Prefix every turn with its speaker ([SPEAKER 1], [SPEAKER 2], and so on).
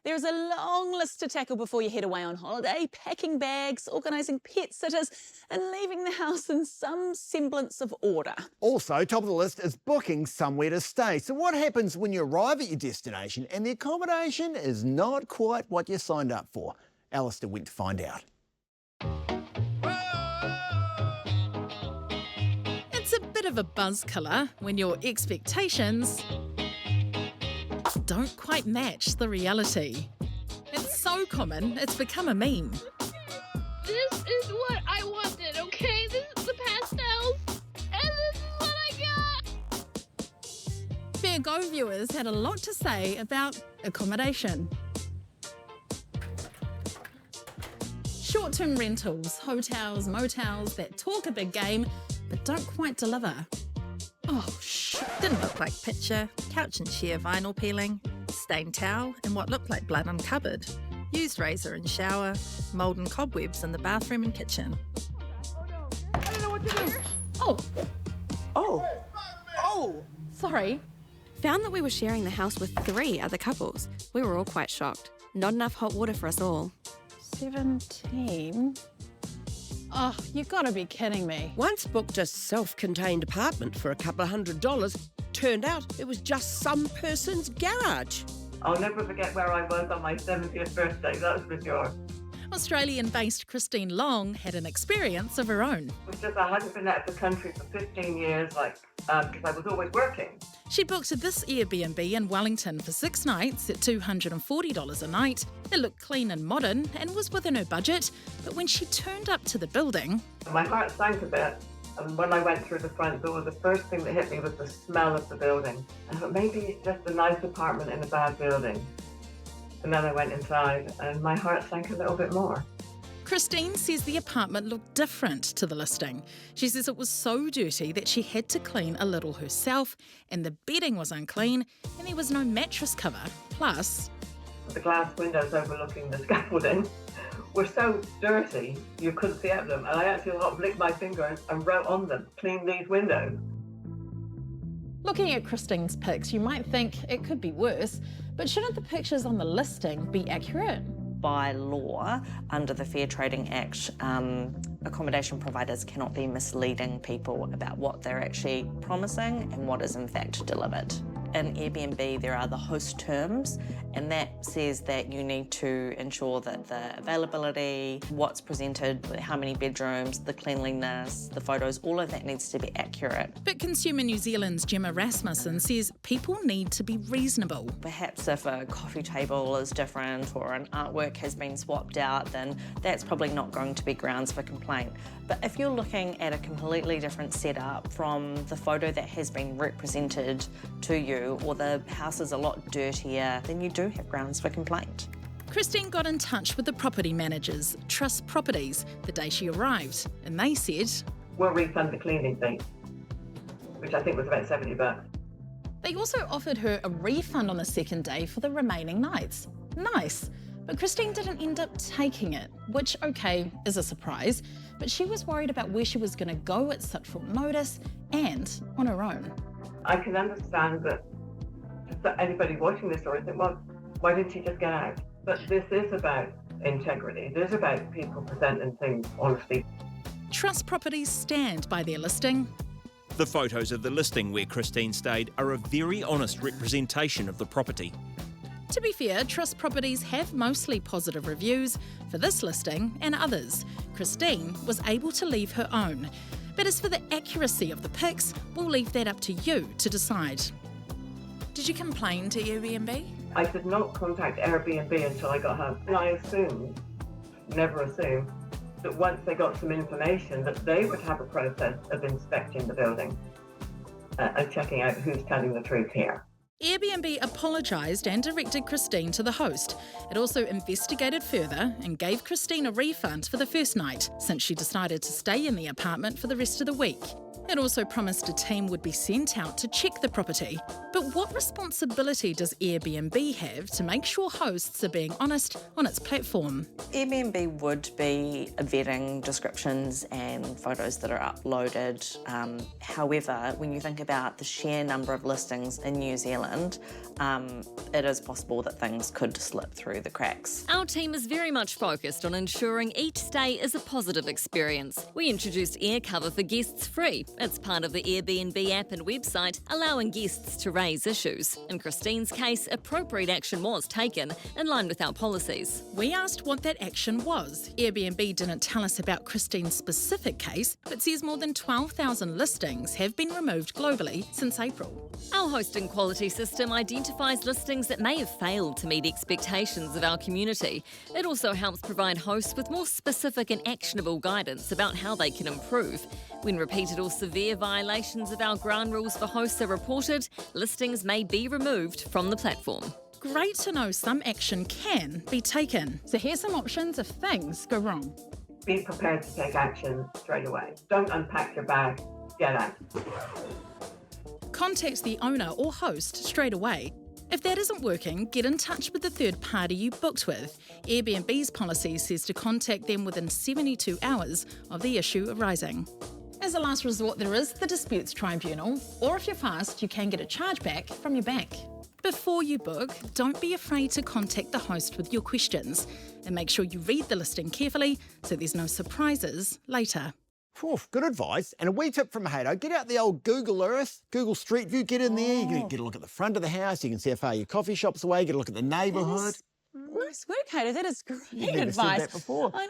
[SPEAKER 1] There's a long list to tackle before you head away on holiday: packing bags, organising pet sitters, and leaving the house in some semblance of order.
[SPEAKER 2] Also, top of the list is booking somewhere to stay. So what happens when you arrive at your destination and the accommodation is not quite what you signed up for? Alistair went to find out.
[SPEAKER 3] It's a bit of a buzz killer when your expectations don't quite match the reality. It's so common, it's become a meme.
[SPEAKER 4] This is what I wanted, okay? This is the pastels, and this is what I got!
[SPEAKER 3] Fair Go viewers had a lot to say about accommodation. Short-term rentals, hotels, motels that talk a big game but don't quite deliver.
[SPEAKER 5] Oh, didn't look like picture, couch and chair vinyl peeling, stained towel and what looked like blood on cupboard, used razor in shower, mould and cobwebs in the bathroom and kitchen.
[SPEAKER 4] I don't know what to do.
[SPEAKER 3] Oh, sorry.
[SPEAKER 6] Found that we were sharing the house with 3 other couples. We were all quite shocked. Not enough hot water for us all.
[SPEAKER 3] 17? Oh, you gotta be kidding me.
[SPEAKER 7] Once booked a self-contained apartment for a couple of $100. Turned out it was just some person's garage.
[SPEAKER 8] I'll never forget where I was on my 70th birthday, that's for sure.
[SPEAKER 3] Australian-based Christine Long had an experience of her own.
[SPEAKER 8] It was just I hadn't been out of the country for 15 years, because I was always working.
[SPEAKER 3] She booked this Airbnb in Wellington for 6 nights at $240 a night. It looked clean and modern and was within her budget, but when she turned up to the building...
[SPEAKER 8] My heart sank a bit, and when I went through the front door, the first thing that hit me was the smell of the building. I thought, maybe it's just a nice apartment in a bad building. And then I went inside, and my heart sank a little bit more.
[SPEAKER 3] Christine says the apartment looked different to the listing. She says it was so dirty that she had to clean a little herself, and the bedding was unclean, and there was no mattress cover. Plus,
[SPEAKER 8] the glass windows overlooking the scaffolding were so dirty you couldn't see out them, and I actually licked my finger and wrote on them, "Clean these windows."
[SPEAKER 3] looking at Christine's pics, you might think it could be worse, but shouldn't the pictures on the listing be accurate?
[SPEAKER 9] By law, under the Fair Trading Act, accommodation providers cannot be misleading people about what they're actually promising and what is in fact delivered. In Airbnb, there are the host terms, and that says that you need to ensure that the availability, what's presented, how many bedrooms, the cleanliness, the photos, all of that needs to be accurate.
[SPEAKER 3] But Consumer New Zealand's Gemma Rasmussen says people need to be reasonable.
[SPEAKER 9] Perhaps if a coffee table is different or an artwork has been swapped out, then that's probably not going to be grounds for complaint. But if you're looking at a completely different setup from the photo that has been represented to you, or the house is a lot dirtier, then you do have grounds for complaint.
[SPEAKER 3] Christine got in touch with the property managers, Trust Properties, the day she arrived, and they said,
[SPEAKER 8] "We'll refund the cleaning fee," which I think was about $70.
[SPEAKER 3] They also offered her a refund on the second day for the remaining nights. Nice. But Christine didn't end up taking it, which, okay, is a surprise, but she was worried about where she was going to go at such short notice and on her own.
[SPEAKER 8] I can understand that anybody watching this story think, well, why didn't she just get out? But this is about integrity. It is about people presenting things honestly.
[SPEAKER 3] Trust Properties stand by their listing.
[SPEAKER 10] The photos of the listing where Christine stayed are a very honest representation of the property.
[SPEAKER 3] To be fair, Trust Properties have mostly positive reviews for this listing and others. Christine was able to leave her own. But as for the accuracy of the pics, we'll leave that up to you to decide. Did you complain to Airbnb?
[SPEAKER 8] I did not contact Airbnb until I got home. And I assumed, never assumed, that once they got some information that they would have a process of inspecting the building and checking out who's telling the truth here.
[SPEAKER 3] Airbnb apologised and directed Christine to the host. It also investigated further and gave Christine a refund for the first night, since she decided to stay in the apartment for the rest of the week. It also promised a team would be sent out to check the property. But what responsibility does Airbnb have to make sure hosts are being honest on its platform?
[SPEAKER 9] Airbnb would be vetting descriptions and photos that are uploaded. However, when you think about the sheer number of listings in New Zealand, it is possible that things could slip through the cracks.
[SPEAKER 11] Our team is very much focused on ensuring each stay is a positive experience. We introduced air cover for guests free. It's part of the Airbnb app and website, allowing guests to raise issues. In Christine's case, appropriate action was taken in line with our policies.
[SPEAKER 3] We asked what that action was. Airbnb didn't tell us about Christine's specific case, but says more than 12,000 listings have been removed globally since April.
[SPEAKER 11] Our hosting quality system identifies listings that may have failed to meet expectations of our community. It also helps provide hosts with more specific and actionable guidance about how they can improve. When repeated or severe violations of our ground rules for hosts are reported, listings may be removed from the platform.
[SPEAKER 3] Great to know some action can be taken. So here's some options if things go wrong.
[SPEAKER 8] Be prepared to take action straight away. Don't unpack your bag, get out.
[SPEAKER 3] Contact the owner or host straight away. If that isn't working, get in touch with the third party you booked with. Airbnb's policy says to contact them within 72 hours of the issue arising. As a last resort, there is the Disputes Tribunal, or if you're fast, you can get a chargeback from your bank. Before you book, don't be afraid to contact the host with your questions, and make sure you read the listing carefully so there's no surprises later.
[SPEAKER 2] Oof, good advice. And a wee tip from Hato, get out the old Google Earth, Google Street View, get in there, you can get a look at the front of the house, you can see how far your coffee shop's away, get a look at the neighbourhood.
[SPEAKER 1] Nice work, Hato. That is great
[SPEAKER 2] You've never
[SPEAKER 1] advice.
[SPEAKER 2] said that before.
[SPEAKER 1] I